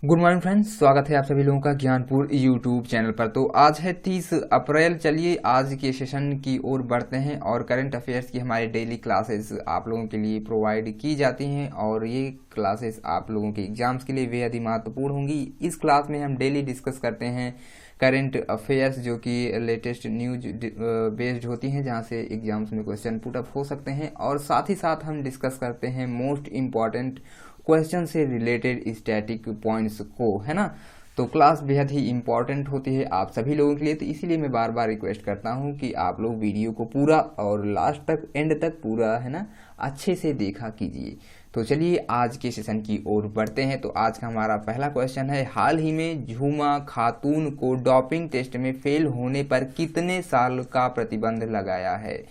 Good morning friends, स्वागत है आप सभी लोगों का ज्ञानपुर यूट्यूब चैनल पर। तो आज है 30 अप्रैल। चलिए आज के सेशन की ओर बढ़ते हैं और करंट अफेयर्स की हमारी डेली क्लासेस आप लोगों के लिए प्रोवाइड की जाती हैं और ये क्लासेस आप लोगों के एग्जाम्स के लिए बेहद ही महत्वपूर्ण होंगी। इस क्लास में हम डेली डिस्कस करते हैं करंट अफेयर्स जो कि लेटेस्ट न्यूज बेस्ड होती हैं, जहां से एग्जाम्स में क्वेश्चन पुट अप हो सकते हैं और साथ ही साथ हम डिस्कस करते हैं मोस्ट इम्पॉर्टेंट क्वेश्चन से रिलेटेड स्टैटिक पॉइंट्स को, है ना। तो क्लास बेहद ही इंपॉर्टेंट होती है आप सभी लोगों के लिए, तो इसीलिए मैं बार बार रिक्वेस्ट करता हूं कि आप लोग वीडियो को पूरा और लास्ट तक एंड तक पूरा, है ना, अच्छे से देखा कीजिए। तो चलिए आज के सेशन की ओर बढ़ते हैं। तो आज का हमारा पहला क्वेश्चन है, हाल ही में झूमा खातून को डोपिंग टेस्ट में फेल होने पर कितने साल का प्रतिबंध लगाया है?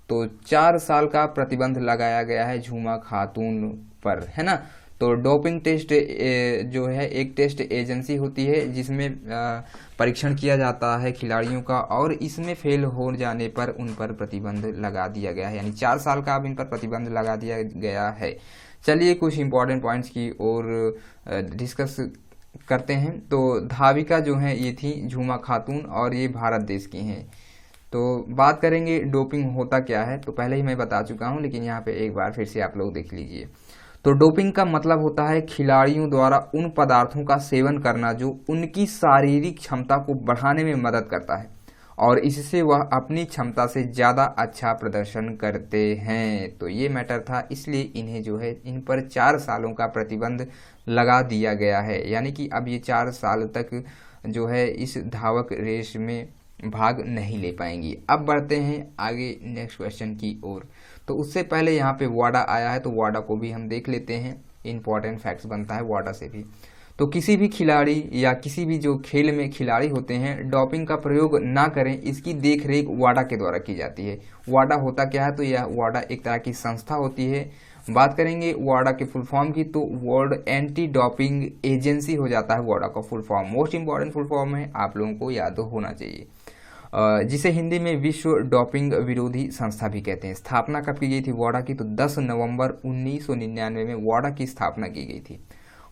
तो 4 साल का प्रतिबंध लगाया गया है झूमा खातून पर, है ना। तो डोपिंग टेस्ट जो है एक टेस्ट एजेंसी होती है जिसमें परीक्षण किया जाता है खिलाड़ियों का, और इसमें फेल हो जाने पर उन पर प्रतिबंध लगा दिया गया है, यानी 4 साल का अब इन पर प्रतिबंध लगा दिया गया है। चलिए कुछ इंपॉर्टेंट पॉइंट्स की ओर डिस्कस करते हैं। तो धाविका जो है ये थी झूमा खातून और ये भारत देश की हैं। तो बात करेंगे डोपिंग होता क्या है, तो पहले ही मैं बता चुका हूं, लेकिन यहाँ पे एक बार फिर से आप लोग देख लीजिए। तो डोपिंग का मतलब होता है खिलाड़ियों द्वारा उन पदार्थों का सेवन करना जो उनकी शारीरिक क्षमता को बढ़ाने में मदद करता है और इससे वह अपनी क्षमता से ज़्यादा अच्छा प्रदर्शन करते हैं। तो ये मैटर था, इसलिए इन्हें जो है इन पर 4 सालों का प्रतिबंध लगा दिया गया है, यानी कि अब ये 4 साल तक जो है इस धावक रेस में भाग नहीं ले पाएंगी। अब बढ़ते हैं आगे नेक्स्ट क्वेश्चन की ओर। तो उससे पहले यहाँ पे वाडा आया है, तो वाडा को भी हम देख लेते हैं, इंपॉर्टेंट फैक्ट्स बनता है वाडा से भी। तो किसी भी खिलाड़ी या किसी भी जो खेल में खिलाड़ी होते हैं डोपिंग का प्रयोग ना करें, इसकी देखरेख वाडा के द्वारा की जाती है। वाडा होता क्या है, तो यह वाडा एक तरह की संस्था होती है। बात करेंगे वाडा के फुल फॉर्म की, तो वर्ल्ड एंटी डोपिंग एजेंसी हो जाता है वाडा का full form. Most important full form है, आप लोगों को याद होना चाहिए, जिसे हिंदी में विश्व डोपिंग विरोधी संस्था भी कहते हैं। स्थापना कब की गई थी वाडा की, तो 10 नवंबर 1999 में वाडा की स्थापना की गई थी।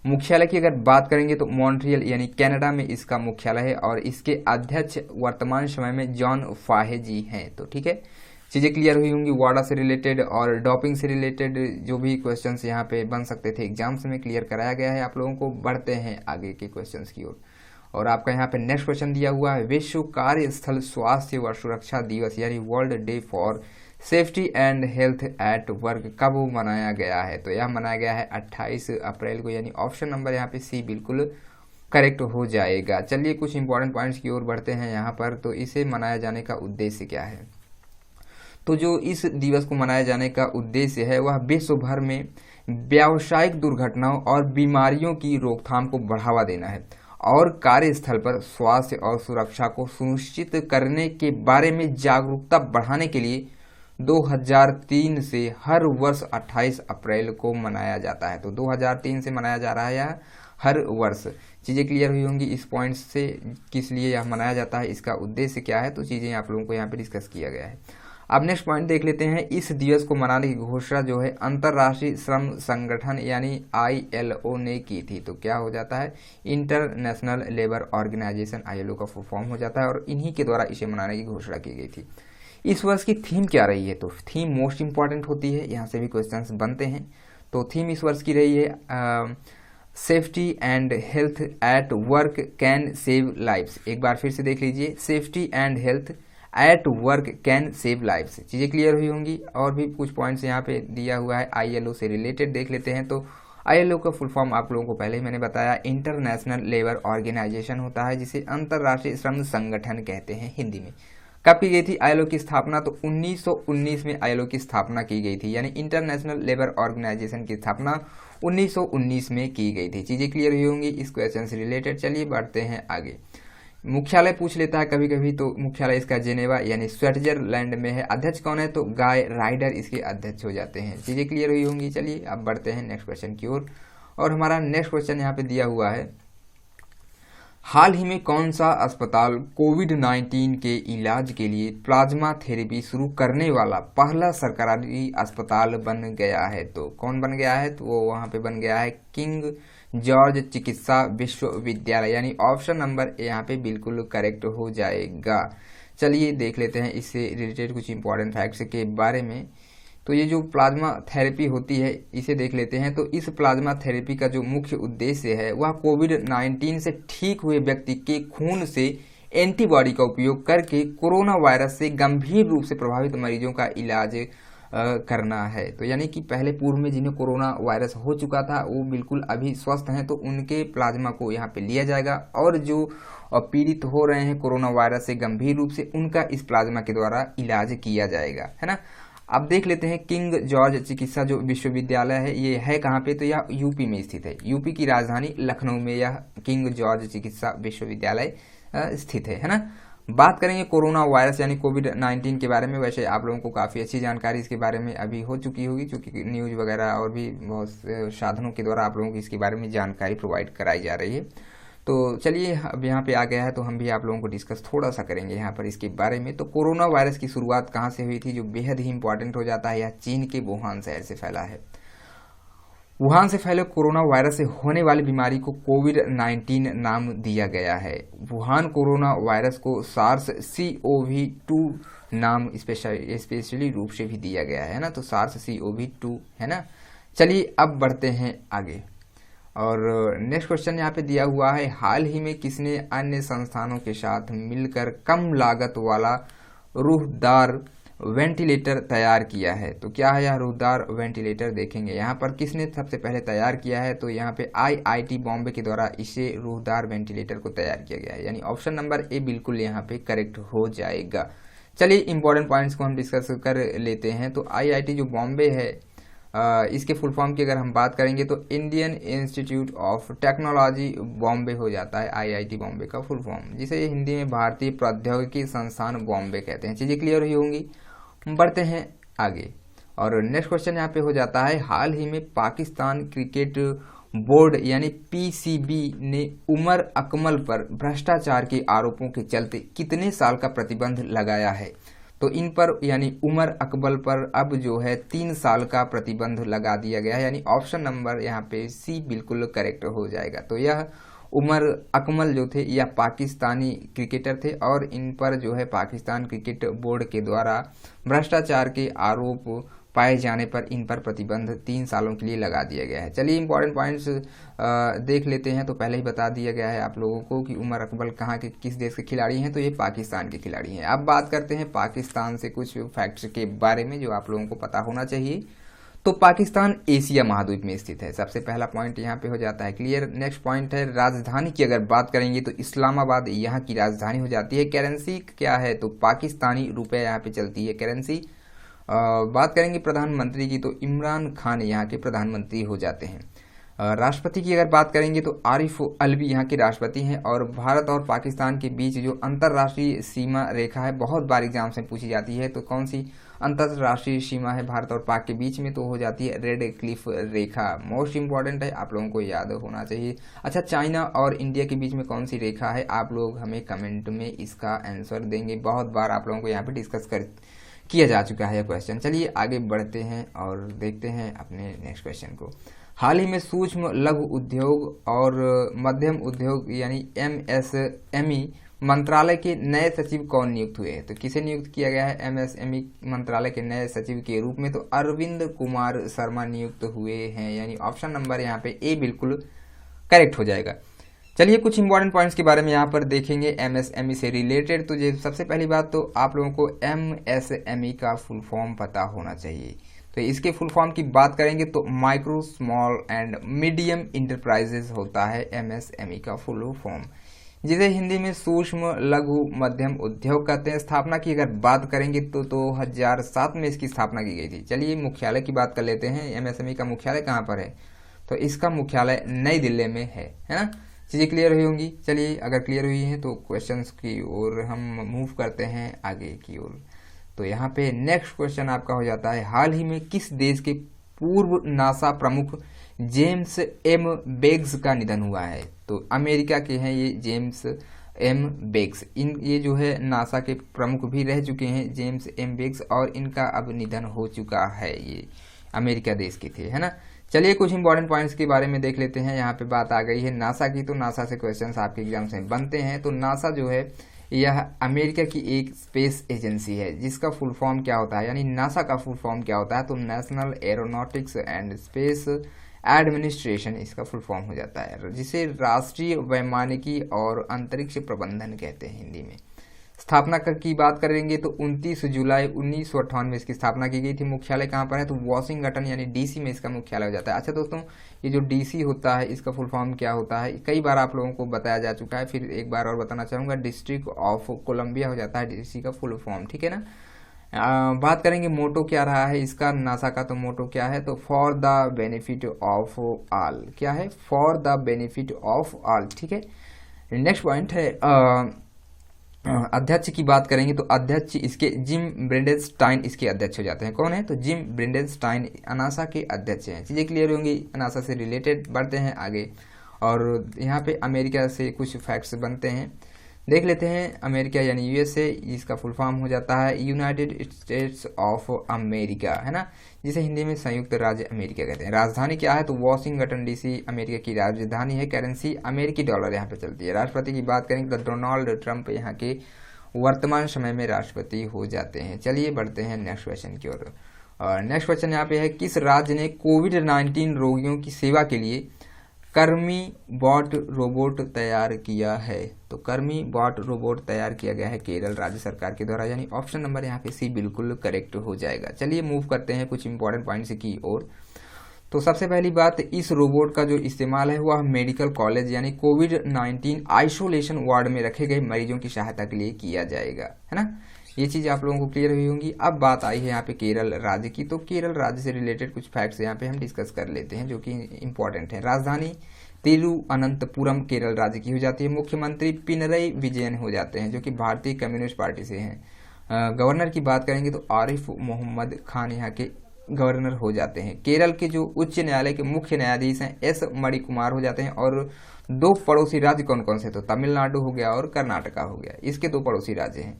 मुख्यालय की अगर बात करेंगे तो मॉन्ट्रियल यानी कनाडा में इसका मुख्यालय है और इसके अध्यक्ष वर्तमान समय में जॉन फाहे जी हैं। तो ठीक है, चीज़ें क्लियर हुई होंगी वाडा से रिलेटेड, और डोपिंग से रिलेटेड जो भी क्वेश्चंस यहाँ पे बन सकते थे एग्जाम्स में क्लियर कराया गया है आप लोगों को। बढ़ते हैं आगे के क्वेश्चंस की ओर, और आपका यहाँ पे नेक्स्ट क्वेश्चन दिया हुआ है, विश्व कार्यस्थल स्वास्थ्य व सुरक्षा दिवस यानी world day for safety and health at work कब मनाया गया है? तो यह मनाया गया है 28 अप्रैल को, यानी ऑप्शन नंबर यहाँ पे सी बिल्कुल करेक्ट हो जाएगा। चलिए कुछ इंपॉर्टेंट पॉइंट्स की ओर बढ़ते हैं यहाँ पर। तो इसे मनाया जाने का उद्देश्य क्या है? तो जो इस दिवस को मनाए जाने का उद्देश्य है वह विश्व भर में व्यावसायिक दुर्घटनाओं और बीमारियों की रोकथाम को बढ़ावा देना है और कार्यस्थल पर स्वास्थ्य और सुरक्षा को सुनिश्चित करने के बारे में जागरूकता बढ़ाने के लिए 2003 से हर वर्ष 28 अप्रैल को मनाया जाता है। तो 2003 से मनाया जा रहा है यह हर वर्ष। चीज़ें क्लियर हुई होंगी इस पॉइंट से, किस लिए यह मनाया जाता है, इसका उद्देश्य क्या है, तो चीज़ें आप लोगों को यहाँ पे डिस्कस किया गया है। अब नेक्स्ट पॉइंट देख लेते हैं, इस दिवस को मनाने की घोषणा जो है अंतर्राष्ट्रीय श्रम संगठन यानी ILO ने की थी। तो क्या हो जाता है, इंटरनेशनल लेबर ऑर्गेनाइजेशन, ILO का फुल फॉर्म हो जाता है, और इन्हीं के द्वारा इसे मनाने की घोषणा की गई थी। इस वर्ष की थीम क्या रही है? तो थीम मोस्ट इंपॉर्टेंट होती है, यहाँ से भी क्वेश्चंस बनते हैं। तो थीम इस वर्ष की रही है safety and health at work can save lives. एक बार फिर से देख लीजिए, safety and health at work can save lives. चीज़ें क्लियर हुई होंगी, और भी कुछ पॉइंट्स यहाँ पे दिया हुआ है ILO से रिलेटेड देख लेते हैं। तो ILO का फुल फॉर्म आप लोगों को पहले ही मैंने बताया, इंटरनेशनल लेबर ऑर्गेनाइजेशन होता है, जिसे अंतर्राष्ट्रीय श्रम संगठन कहते हैं हिंदी में। कब की गई थी ILO की स्थापना? तो 1919 में ILO की स्थापना की गई थी, यानी इंटरनेशनल लेबर ऑर्गेनाइजेशन की स्थापना 1919 में की गई थी। चीज़ें क्लियर हुई होंगी इस क्वेश्चन से रिलेटेड। चलिए बढ़ते हैं आगे। मुख्यालय पूछ लेता है कभी कभी, तो मुख्यालय इसका जेनेवा यानी स्विट्जरलैंड में है। अध्यक्ष कौन है? तो गाय राइडर इसके अध्यक्ष हो जाते हैं। चीज़ें क्लियर हुई होंगी। चलिए अब बढ़ते हैं नेक्स्ट क्वेश्चन की ओर, और हमारा नेक्स्ट क्वेश्चन यहाँ पे दिया हुआ है, हाल ही में कौन सा अस्पताल कोविड-19 के इलाज के लिए प्लाज्मा थेरेपी शुरू करने वाला पहला सरकारी अस्पताल बन गया है? तो कौन बन गया है? तो वो वहाँ पे बन गया है किंग जॉर्ज चिकित्सा विश्वविद्यालय, यानी ऑप्शन नंबर यहाँ पे बिल्कुल करेक्ट हो जाएगा। चलिए देख लेते हैं इससे रिलेटेड कुछ इंपॉर्टेंट फैक्ट्स के बारे में। तो ये जो प्लाज्मा थेरेपी होती है इसे देख लेते हैं। तो इस प्लाज्मा थेरेपी का जो मुख्य उद्देश्य है वह कोविड-19 से ठीक हुए व्यक्ति के खून से एंटीबॉडी का उपयोग करके कोरोना वायरस से गंभीर रूप से प्रभावित मरीजों का इलाज करना है। तो यानी कि पहले पूर्व में जिन्हें कोरोना वायरस हो चुका था वो बिल्कुल अभी स्वस्थ हैं, तो उनके प्लाज्मा को यहाँ पे लिया जाएगा, और जो पीड़ित हो रहे हैं कोरोना वायरस से गंभीर रूप से उनका इस प्लाज्मा के द्वारा इलाज किया जाएगा, है ना। अब देख लेते हैं किंग जॉर्ज चिकित्सा जो विश्वविद्यालय है ये है कहाँ पे, तो यह यूपी में स्थित है। यूपी की राजधानी लखनऊ में यह किंग जॉर्ज चिकित्सा विश्वविद्यालय स्थित है ना। बात करेंगे कोरोना वायरस यानी कोविड-19 के बारे में। वैसे आप लोगों को काफ़ी अच्छी जानकारी इसके बारे में अभी हो चुकी होगी, क्योंकि न्यूज़ वगैरह और भी बहुत साधनों के द्वारा आप लोगों को इसके बारे में जानकारी प्रोवाइड कराई जा रही है। तो चलिए अब यहाँ पे आ गया है तो हम भी आप लोगों को डिस्कस थोड़ा सा करेंगे यहाँ पर इसके बारे में। तो कोरोना वायरस की शुरुआत कहाँ से हुई थी, जो बेहद ही इंपॉर्टेंट हो जाता है, यह चीन के वुहान शहर से फैला है। वुहान से फैले कोरोना वायरस से होने वाली बीमारी को कोविड-19 नाम दिया गया है। वुहान कोरोना वायरस को सार्स CoV-2 नाम स्पेशली रूप से भी दिया गया है ना, तो सार्स CoV-2 है ना। चलिए अब बढ़ते हैं आगे, और नेक्स्ट क्वेश्चन यहाँ पे दिया हुआ है, हाल ही में किसने अन्य संस्थानों के साथ मिलकर कम लागत वाला रूहदार वेंटिलेटर तैयार किया है। तो क्या है यह रूहदार वेंटिलेटर, देखेंगे यहाँ पर किसने सबसे पहले तैयार किया है। तो यहाँ पे IIT बॉम्बे के द्वारा इसे रूहदार वेंटिलेटर को तैयार किया गया है, यानी ऑप्शन नंबर ए बिल्कुल यहाँ पे करेक्ट हो जाएगा। चलिए इंपॉर्टेंट पॉइंट्स को हम डिस्कस कर लेते हैं। तो IIT जो बॉम्बे है इसके फुल फॉर्म की अगर हम बात करेंगे तो Indian institute of technology Bombay हो जाता है IIT बॉम्बे का फुल फॉर्म, जिसे हिंदी में भारतीय प्रौद्योगिकी संस्थान बॉम्बे कहते हैं। चीज़ें क्लियर हुई होंगी। बढ़ते हैं आगे, और नेक्स्ट क्वेश्चन यहाँ पे हो जाता है, हाल ही में पाकिस्तान क्रिकेट बोर्ड यानी PCB ने उमर अकमल पर भ्रष्टाचार के आरोपों के चलते कितने साल का प्रतिबंध लगाया है। तो इन पर यानी उमर अकमल पर अब जो है 3 साल का प्रतिबंध लगा दिया गया है, यानी ऑप्शन नंबर यहाँ पे C बिल्कुल करेक्ट हो जाएगा। तो यह उमर अकमल जो थे यह पाकिस्तानी क्रिकेटर थे, और इन पर जो है पाकिस्तान क्रिकेट बोर्ड के द्वारा भ्रष्टाचार के आरोप पाए जाने पर इन पर प्रतिबंध 3 सालों के लिए लगा दिया गया है। चलिए इंपॉर्टेंट पॉइंट्स देख लेते हैं। तो पहले ही बता दिया गया है आप लोगों को कि उमर अकमल कहाँ के किस देश के खिलाड़ी हैं, तो ये पाकिस्तान के खिलाड़ी हैं। अब बात करते हैं पाकिस्तान से कुछ फैक्ट्स के बारे में जो आप लोगों को पता होना चाहिए। तो पाकिस्तान एशिया महाद्वीप में स्थित है, सबसे पहला पॉइंट यहाँ पे हो जाता है क्लियर। नेक्स्ट पॉइंट है राजधानी की अगर बात करेंगे तो इस्लामाबाद यहाँ की राजधानी हो जाती है। करेंसी क्या है, तो पाकिस्तानी रुपये यहाँ पे चलती है करेंसी। बात करेंगे प्रधानमंत्री की तो इमरान खान यहाँ के प्रधानमंत्री हो जाते हैं। राष्ट्रपति की अगर बात करेंगे तो आरिफ अलवी यहाँ के राष्ट्रपति हैं। और भारत और पाकिस्तान के बीच जो अंतर्राष्ट्रीय सीमा रेखा है बहुत बार एग्जाम से पूछी जाती है, तो कौन सी अंतर्राष्ट्रीय सीमा है भारत और पाक के बीच में, तो हो जाती है रेड क्लिफ रेखा। मोस्ट इंपॉर्टेंट है, आप लोगों को याद होना चाहिए। अच्छा, चाइना और इंडिया के बीच में कौन सी रेखा है, आप लोग हमें कमेंट में इसका आंसर देंगे। बहुत बार आप लोगों को यहाँ पे डिस्कस किया जा चुका है यह क्वेश्चन। चलिए आगे बढ़ते हैं और देखते हैं अपने नेक्स्ट क्वेश्चन को। हाल ही में सूक्ष्म लघु उद्योग और मध्यम उद्योग यानी MSME मंत्रालय के नए सचिव कौन नियुक्त हुए हैं, तो किसे नियुक्त किया गया है MSME मंत्रालय के नए सचिव के रूप में, तो अरविंद कुमार शर्मा नियुक्त हुए हैं, यानी ऑप्शन नंबर यहाँ पे ए बिल्कुल करेक्ट हो जाएगा। चलिए कुछ इंपॉर्टेंट पॉइंट्स के बारे में यहाँ पर देखेंगे MSME से रिलेटेड। तो ये सबसे पहली बात तो आप लोगों को MSME का फुल फॉर्म पता होना चाहिए। तो इसके फुल फॉर्म की बात करेंगे तो micro small and medium enterprises होता है MSME का फुल फॉर्म, जिसे हिंदी में सूक्ष्म लघु मध्यम उद्योग कहते हैं। स्थापना की अगर बात करेंगे तो 2007 में इसकी स्थापना की गई थी। चलिए मुख्यालय की बात कर लेते हैं। MSME का मुख्यालय कहाँ पर है, तो इसका मुख्यालय नई दिल्ली में है ना। चीज़ें क्लियर हुई होंगी। चलिए अगर क्लियर हुई हैं तो क्वेश्चंस की ओर हम मूव करते हैं आगे की ओर। तो यहाँ पे नेक्स्ट क्वेश्चन आपका हो जाता है, हाल ही में किस देश के पूर्व नासा प्रमुख जेम्स M बेग्स का निधन हुआ है, तो अमेरिका के हैं ये जेम्स M बेग्स। ये जो है नासा के प्रमुख भी रह चुके हैं जेम्स M बेग्स, और इनका अब निधन हो चुका है। ये अमेरिका देश के थे, है ना। चलिए कुछ इंपॉर्टेंट पॉइंट्स के बारे में देख लेते हैं। यहाँ पे बात आ गई है नासा की, तो नासा से क्वेश्चंस आपके एग्जाम में बनते हैं। तो नासा जो है यह अमेरिका की एक स्पेस एजेंसी है, जिसका फुल फॉर्म क्या होता है, यानी नासा का फुल फॉर्म क्या होता है, तो national aeronautics and space administration इसका फुल फॉर्म हो जाता है, जिसे राष्ट्रीय वैमानिकी और अंतरिक्ष प्रबंधन कहते हैं हिंदी में। स्थापना की बात करेंगे तो 29 जुलाई 1998 इसकी स्थापना की गई थी। मुख्यालय कहाँ पर है, तो वॉशिंगटन यानी डीसी में इसका मुख्यालय हो जाता है। अच्छा दोस्तों, ये जो डीसी होता है इसका फुल फॉर्म क्या होता है, कई बार आप लोगों को बताया जा चुका है, फिर एक बार और बताना चाहूँगा, डिस्ट्रिक्ट ऑफ कोलंबिया हो जाता है डीसी का फुल फॉर्म, ठीक है ना। बात करेंगे मोटो क्या रहा है इसका, नासा का तो मोटो क्या है, तो for the benefit of all, क्या है, for the benefit of all, ठीक है। नेक्स्ट पॉइंट है अध्यक्ष की बात करेंगे तो अध्यक्ष इसके जिम ब्रिंडेलस्टाइन इसके अध्यक्ष हो जाते हैं। कौन है, तो जिम ब्रिंडेलस्टाइन नासा के अध्यक्ष हैं। चीज़ें क्लियर होंगी नासा से रिलेटेड। बढ़ते हैं आगे और यहाँ पे अमेरिका से कुछ फैक्ट्स बनते हैं, देख लेते हैं। अमेरिका यानी यूएसए, इसका फुल फॉर्म हो जाता है यूनाइटेड स्टेट्स ऑफ अमेरिका, है ना, जिसे हिंदी में संयुक्त राज्य अमेरिका कहते हैं। राजधानी क्या है, तो वॉशिंगटन डीसी अमेरिका की राजधानी है। करेंसी अमेरिकी डॉलर यहाँ पे चलती है। राष्ट्रपति की बात करेंगे तो डोनाल्ड ट्रंप यहाँ के वर्तमान समय में राष्ट्रपति हो जाते हैं। चलिए बढ़ते हैं नेक्स्ट क्वेश्चन की ओर। नेक्स्ट क्वेश्चन यहाँ पे है, किस राज्य ने कोविड-19 रोगियों की सेवा के लिए कर्मी बॉट रोबोट तैयार किया है, तो कर्मी बॉट रोबोट तैयार किया गया है केरल राज्य सरकार के द्वारा, यानी ऑप्शन नंबर यहाँ पे सी बिल्कुल करेक्ट हो जाएगा। चलिए मूव करते हैं कुछ इंपॉर्टेंट पॉइंट्स की ओर। तो सबसे पहली बात, इस रोबोट का जो इस्तेमाल है वह मेडिकल कॉलेज यानी कोविड-19 आइसोलेशन वार्ड में रखे गए मरीजों की सहायता के लिए किया जाएगा, है ना। ये चीज़ आप लोगों को क्लियर हुई होंगी। अब बात आई है यहाँ पे केरल राज्य की, तो केरल राज्य से रिलेटेड कुछ फैक्ट्स यहाँ पे हम डिस्कस कर लेते हैं जो कि इंपॉर्टेंट है। राजधानी तिरुअनंतपुरम केरल राज्य की हो जाती है। मुख्यमंत्री पिनरई विजयन हो जाते हैं, जो कि भारतीय कम्युनिस्ट पार्टी से हैं। गवर्नर की बात करेंगे तो आरिफ मोहम्मद खान यहाँ के गवर्नर हो जाते हैं। केरल के जो उच्च न्यायालय के मुख्य न्यायाधीश हैं एस मणिकुमार हो जाते हैं। और दो पड़ोसी राज्य कौन कौन से, तो तमिलनाडु हो गया और कर्नाटका हो गया, इसके दो पड़ोसी राज्य हैं।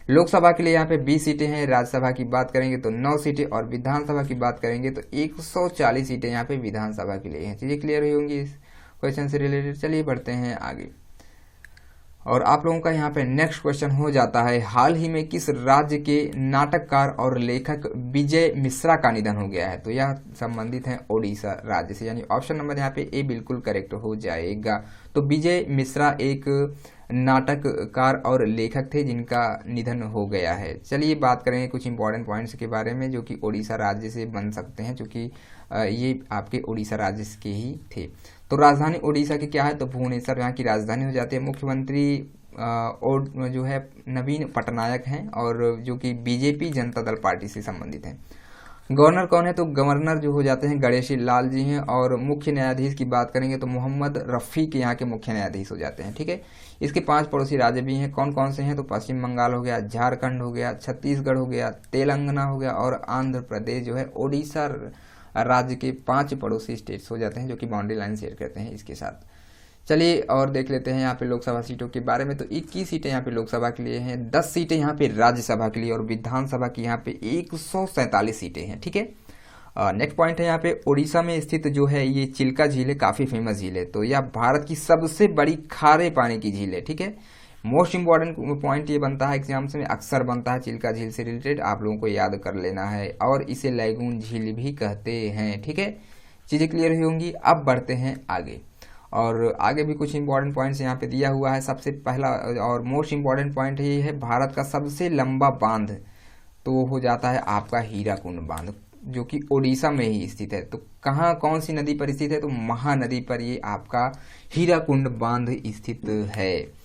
लोकसभा के लिए यहाँ पे 20 सीटें हैं, राज्यसभा की बात करेंगे तो 9 सीटें और विधानसभा की बात करेंगे तो 140 सीटें यहाँ पे विधानसभा के लिए हैं। चीज़ें क्लियर हुई होंगी इस क्वेश्चन से रिलेटेड। चलिए बढ़ते हैं आगे और आप लोगों का यहाँ पे नेक्स्ट क्वेश्चन हो जाता है, हाल ही में किस राज्य के नाटककार और लेखक विजय मिश्रा का निधन हो गया है, तो यह संबंधित है ओडिशा राज्य से, यानी ऑप्शन नंबर यहाँ पे ए बिल्कुल करेक्ट हो जाएगा। तो विजय मिश्रा एक नाटककार और लेखक थे जिनका निधन हो गया है। चलिए बात करेंगे कुछ इंपॉर्टेंट पॉइंट्स के बारे में जो कि ओडिशा राज्य से बन सकते हैं, क्योंकि ये आपके ओडिशा राज्य के ही थे। तो राजधानी ओडिशा की क्या है, तो भुवनेश्वर यहाँ की राजधानी हो जाती है। मुख्यमंत्री जो है नवीन पटनायक हैं और जो कि बीजेपी जनता दल पार्टी से संबंधित हैं। गवर्नर कौन है, तो गवर्नर जो हो जाते हैं गणेशी लाल जी हैं। और मुख्य न्यायाधीश की बात करेंगे तो मोहम्मद रफ़ीक यहाँ के मुख्य न्यायाधीश हो जाते हैं, ठीक है। इसके 5 पड़ोसी राज्य भी हैं, कौन कौन से हैं, तो पश्चिम बंगाल हो गया, झारखंड हो गया, छत्तीसगढ़ हो गया, तेलंगाना हो गया और आंध्र प्रदेश जो है ओडिशा राज्य के 5 पड़ोसी स्टेट्स हो जाते हैं जो कि बाउंड्री लाइन शेयर करते हैं इसके साथ। चलिए और देख लेते हैं यहाँ पे लोकसभा सीटों के बारे में। तो 21 सीटें यहाँ पे लोकसभा के लिए हैं, 10 सीटें यहाँ पे राज्यसभा के लिए और विधानसभा की यहाँ पे 147 सीटें हैं, ठीक है। नेक्स्ट पॉइंट है यहाँ पे उड़ीसा में स्थित जो है ये चिल्का झील है, काफ़ी फेमस झील है। तो यह भारत की सबसे बड़ी खारे पानी की झील है, ठीक है। मोस्ट इंपॉर्टेंट पॉइंट ये बनता है एग्जाम्स में, अक्सर बनता है, चिल्का झील से रिलेटेड आप लोगों को याद कर लेना है। और इसे लैगून झील भी कहते हैं, ठीक है। चीज़ें क्लियर हुई होंगी। अब बढ़ते हैं आगे और आगे भी कुछ इंपॉर्टेंट पॉइंट्स यहाँ पे दिया हुआ है। सबसे पहला और मोस्ट इंपॉर्टेंट पॉइंट ये है, भारत का सबसे लंबा बांध तो वो हो जाता है आपका हीराकुंड बांध, जो कि ओडिशा में ही स्थित है। तो कहाँ कौन सी नदी पर स्थित है, तो महानदी पर ये आपका हीराकुंड बांध स्थित है।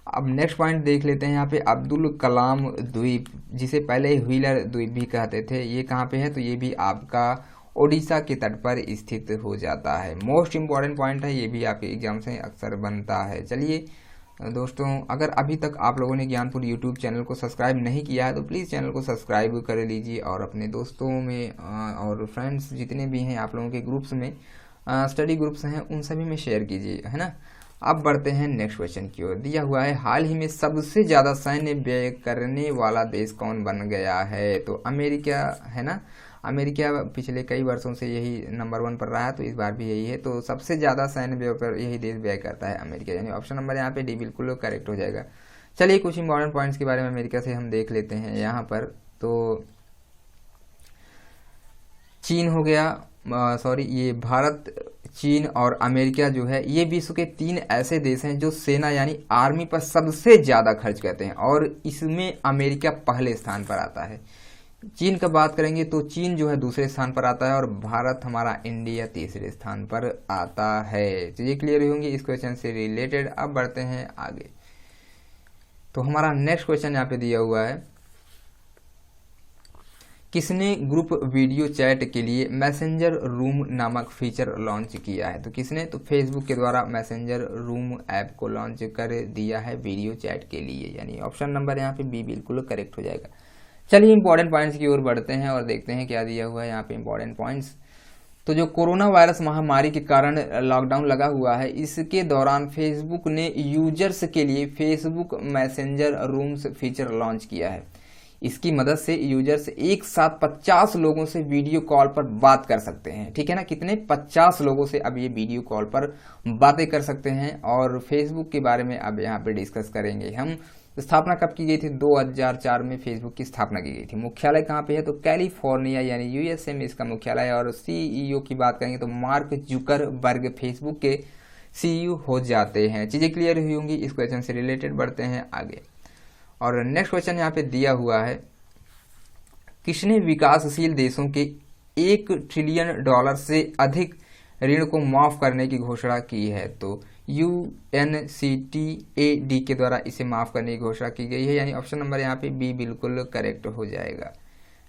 अब नेक्स्ट पॉइंट देख लेते हैं यहाँ पे, अब्दुल कलाम द्वीप, जिसे पहले व्हीलर द्वीप भी कहते थे, ये कहाँ पे है, तो ये भी आपका ओडिशा के तट पर स्थित हो जाता है। मोस्ट इंपॉर्टेंट पॉइंट है, ये भी आपके एग्जाम से अक्सर बनता है। चलिए दोस्तों, अगर अभी तक आप लोगों ने ज्ञानपुर यूट्यूब चैनल को सब्सक्राइब नहीं किया है तो प्लीज़ चैनल को सब्सक्राइब कर लीजिए और अपने दोस्तों में और फ्रेंड्स जितने भी हैं आप लोगों के ग्रुप्स में, स्टडी ग्रुप्स हैं, उन सभी में शेयर कीजिए, है ना। अब बढ़ते हैं नेक्स्ट क्वेश्चन की ओर। दिया हुआ है, हाल ही में सबसे ज़्यादा सैन्य व्यय करने वाला देश कौन बन गया है, तो अमेरिका है ना। अमेरिका पिछले कई वर्षों से यही नंबर 1 पर रहा है, तो इस बार भी यही है। तो सबसे ज़्यादा सैन्य व्यय पर यही देश व्यय करता है, अमेरिका, यानी ऑप्शन नंबर यहाँ पे डी बिल्कुल करेक्ट हो जाएगा। चलिए कुछ इंपॉर्टेंट पॉइंट्स के बारे में अमेरिका से हम देख लेते हैं यहाँ पर। तो चीन हो गया, ये भारत, चीन और अमेरिका जो है ये विश्व के 3 ऐसे देश हैं जो सेना यानी आर्मी पर सबसे ज़्यादा खर्च करते हैं, और इसमें अमेरिका पहले स्थान पर आता है। चीन का बात करेंगे तो चीन जो है दूसरे स्थान पर आता है, और भारत हमारा इंडिया तीसरे स्थान पर आता है। तो ये क्लियर होंगी इस क्वेश्चन से रिलेटेड। अब बढ़ते हैं आगे। तो हमारा नेक्स्ट क्वेश्चन यहाँ पे दिया हुआ है, किसने ग्रुप वीडियो चैट के लिए मैसेंजर रूम नामक फीचर लॉन्च किया है? तो किसने? तो फेसबुक के द्वारा मैसेंजर रूम ऐप को लॉन्च कर दिया है वीडियो चैट के लिए, यानी ऑप्शन नंबर यहाँ पे बी बिल्कुल करेक्ट हो जाएगा। चलिए इंपॉर्टेंट पॉइंट्स की ओर बढ़ते हैं और देखते हैं क्या दिया हुआ है यहाँ पे इंपॉर्टेंट पॉइंट्स। तो जो कोरोना वायरस महामारी के कारण लॉकडाउन लगा हुआ है, इसके दौरान फेसबुक ने यूजर्स के लिए Facebook messenger rooms feature launch किया है। इसकी मदद से यूजर्स एक साथ 50 लोगों से वीडियो कॉल पर बात कर सकते हैं, ठीक है ना। कितने? 50 लोगों से अब ये वीडियो कॉल पर बातें कर सकते हैं। और फेसबुक के बारे में अब यहाँ पे डिस्कस करेंगे हम। स्थापना कब की गई थी? 2004 में फेसबुक की स्थापना की गई थी। मुख्यालय कहाँ पे है? तो कैलिफोर्निया यानी यूएसए में इसका मुख्यालय है। और सीईओ की बात करेंगे तो मार्क जुकरबर्ग फेसबुक के सीईओ हो जाते हैं। चीजें क्लियर हुई होंगी इस क्वेश्चन से रिलेटेड। बढ़ते हैं आगे। और नेक्स्ट क्वेश्चन यहाँ पे दिया हुआ है, किसने विकासशील देशों के $1 ट्रिलियन से अधिक ऋण को माफ करने की घोषणा की है? तो UNCTAD के द्वारा इसे माफ करने की घोषणा की गई है, यानी ऑप्शन नंबर यहाँ पे बी बिल्कुल करेक्ट हो जाएगा,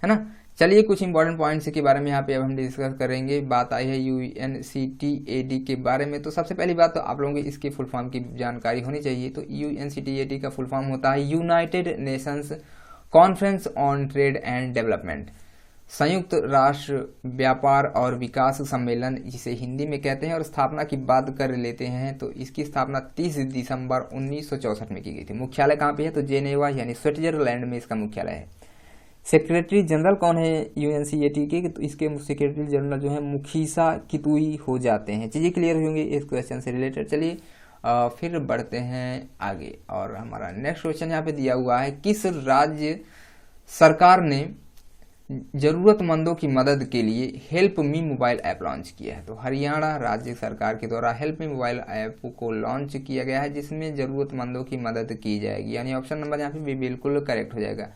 है ना। चलिए कुछ इंपॉर्टेंट पॉइंट्स के बारे में यहाँ पे अब हम डिस्कस करेंगे। बात आई है UNCTAD के बारे में। तो सबसे पहली बात तो आप लोगों को इसके फुल फॉर्म की जानकारी होनी चाहिए। तो UNCTAD का फुल फॉर्म होता है United Nations conference on trade and development, संयुक्त राष्ट्र व्यापार और विकास सम्मेलन जिसे हिंदी में कहते हैं। और स्थापना की बात कर लेते हैं तो इसकी स्थापना 30 दिसंबर 1964 में की गई थी। मुख्यालय कहाँ पे है? तो जेनेवा यानी स्विट्जरलैंड में इसका मुख्यालय है। सेक्रेटरी जनरल कौन है UNCTAD के? तो इसके सेक्रेटरी जनरल जो है मुखीसा कितुई हो जाते हैं। चीजें क्लियर होंगी इस क्वेश्चन से रिलेटेड। चलिए फिर बढ़ते हैं आगे। और हमारा नेक्स्ट क्वेश्चन यहाँ पे दिया हुआ है, किस राज्य सरकार ने जरूरतमंदों की मदद के लिए help me mobile app launch किया है? तो हरियाणा राज्य सरकार के द्वारा हेल्प मी मोबाइल ऐप को लॉन्च किया गया है, जिसमें जरूरतमंदों की मदद की जाएगी, यानी ऑप्शन नंबर यहाँ पे बिल्कुल करेक्ट हो जाएगा।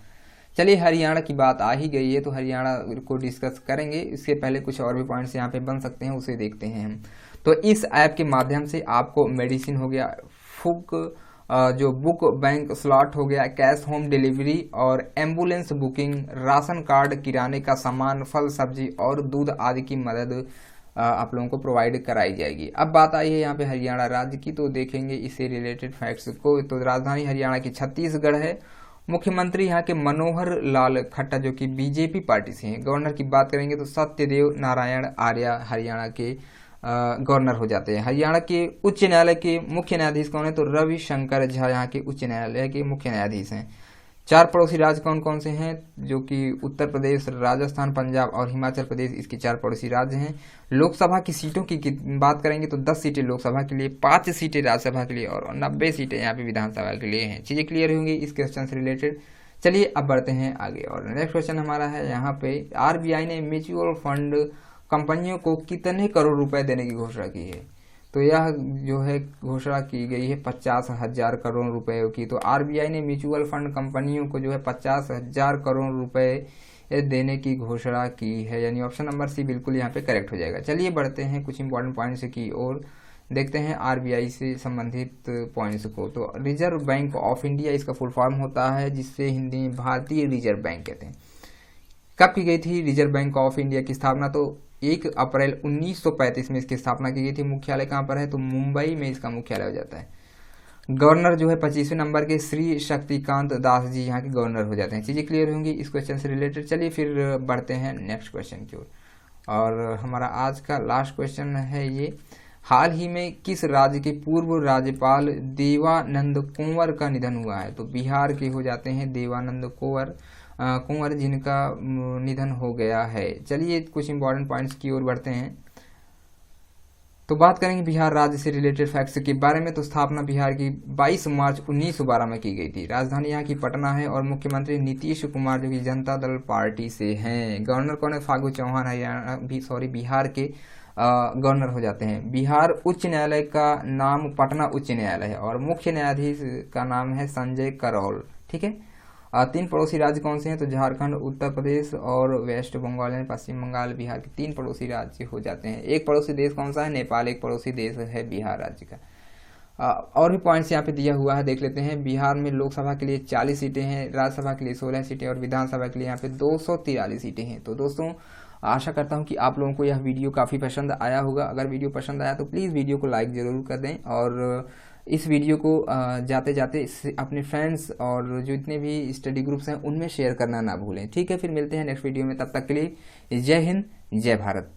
चलिए हरियाणा की बात आ ही गई है तो हरियाणा को डिस्कस करेंगे। इसके पहले कुछ और भी पॉइंट्स यहाँ पे बन सकते हैं, उसे देखते हैं हम। तो इस ऐप के माध्यम से आपको मेडिसिन हो गया, जो बुक बैंक स्लॉट हो गया, कैश होम डिलीवरी और एम्बुलेंस बुकिंग, राशन कार्ड, किराने का सामान, फल सब्जी और दूध आदि की मदद आप लोगों को प्रोवाइड कराई जाएगी। अब बात आई है यहाँ पे हरियाणा राज्य की, तो देखेंगे इससे रिलेटेड फैक्ट्स को। तो राजधानी हरियाणा की छत्तीसगढ़ है। मुख्यमंत्री यहाँ के मनोहर लाल खट्टर जो कि बीजेपी पार्टी से हैं। गवर्नर की बात करेंगे तो सत्यदेव नारायण आर्य हरियाणा के गवर्नर हो जाते हैं। हरियाणा के उच्च न्यायालय के मुख्य न्यायाधीश कौन है? तो रविशंकर झा यहाँ के उच्च न्यायालय के मुख्य न्यायाधीश हैं। 4 पड़ोसी राज्य कौन कौन से हैं? जो कि उत्तर प्रदेश, राजस्थान, पंजाब और हिमाचल प्रदेश इसके 4 पड़ोसी राज्य हैं। लोकसभा की सीटों की बात करेंगे तो 10 सीटें लोकसभा के लिए, 5 सीटें राज्यसभा के लिए और 90 सीटें यहाँ पे विधानसभा के लिए हैं। चीजें क्लियर होंगी इस क्वेश्चन से रिलेटेड। चलिए अब बढ़ते हैं आगे। और नेक्स्ट क्वेश्चन हमारा है यहाँ पे, RBI ने म्यूचुअल फंड कंपनियों को कितने करोड़ रुपए देने की घोषणा की है? तो यह जो है घोषणा की गई है 50,000 करोड़ रुपए की। तो RBI ने म्यूचुअल फंड कंपनियों को जो है 50,000 करोड़ रुपए देने की घोषणा की है, यानी ऑप्शन नंबर सी बिल्कुल यहाँ पे करेक्ट हो जाएगा। चलिए बढ़ते हैं कुछ इंपॉर्टेंट पॉइंट्स की ओर, देखते हैं RBI से संबंधित पॉइंट्स को। तो रिजर्व बैंक ऑफ इंडिया इसका फुल फॉर्म होता है, जिससे हिंदी में भारतीय रिजर्व बैंक कहते हैं। कब की गई थी रिजर्व बैंक ऑफ इंडिया की स्थापना? तो 1 अप्रैल 1935 में इसकी स्थापना की गई थी। मुख्यालय कहाँ पर है? तो मुंबई में इसका मुख्यालय हो जाता है। गवर्नर जो है 25वें नंबर के श्री शक्तिकांत दास जी यहाँ के गवर्नर हो जाते हैं। चीजें क्लियर होंगी इस क्वेश्चन से रिलेटेड। चलिए फिर बढ़ते हैं नेक्स्ट क्वेश्चन की ओर। और हमारा आज का लास्ट क्वेश्चन है ये, हाल ही में किस राज्य के पूर्व राज्यपाल देवानंद कुंवर का निधन हुआ है? तो बिहार के हो जाते हैं देवानंद कुंवर। कुंवर जिनका निधन हो गया है। चलिए कुछ इंपॉर्टेंट पॉइंट्स की ओर बढ़ते हैं। तो बात करेंगे बिहार राज्य से रिलेटेड फैक्ट्स के बारे में। तो स्थापना बिहार की 22 मार्च 1912 में की गई थी। राजधानी यहाँ की पटना है और मुख्यमंत्री नीतीश कुमार जो कि जनता दल पार्टी से हैं। गवर्नर कौन है? फागू चौहान हरियाणा बिहार के गवर्नर हो जाते हैं। बिहार उच्च न्यायालय का नाम पटना उच्च न्यायालय है और मुख्य न्यायाधीश का नाम है संजय करोल। ठीक है। 3 पड़ोसी राज्य कौन से हैं? तो झारखंड, उत्तर प्रदेश और वेस्ट बंगाल यानी पश्चिम बंगाल बिहार के 3 पड़ोसी राज्य हो जाते हैं। एक पड़ोसी देश कौन सा है? नेपाल एक पड़ोसी देश है बिहार राज्य का। और भी पॉइंट्स यहाँ पे दिया हुआ है, देख लेते हैं। बिहार में लोकसभा के लिए 40 सीटें हैं, राज्यसभा के लिए 16 सीटें और विधानसभा के लिए यहाँ पे 243 सीटें हैं। तो दोस्तों आशा करता हूँ कि आप लोगों को यह वीडियो काफ़ी पसंद आया होगा। अगर वीडियो पसंद आया तो प्लीज़ वीडियो को लाइक ज़रूर कर दें और इस वीडियो को जाते जाते अपने फ्रेंड्स और जो इतने भी स्टडी ग्रुप्स हैं उनमें शेयर करना ना भूलें। ठीक है, फिर मिलते हैं नेक्स्ट वीडियो में। तब तक के लिए जय हिंद, जय भारत।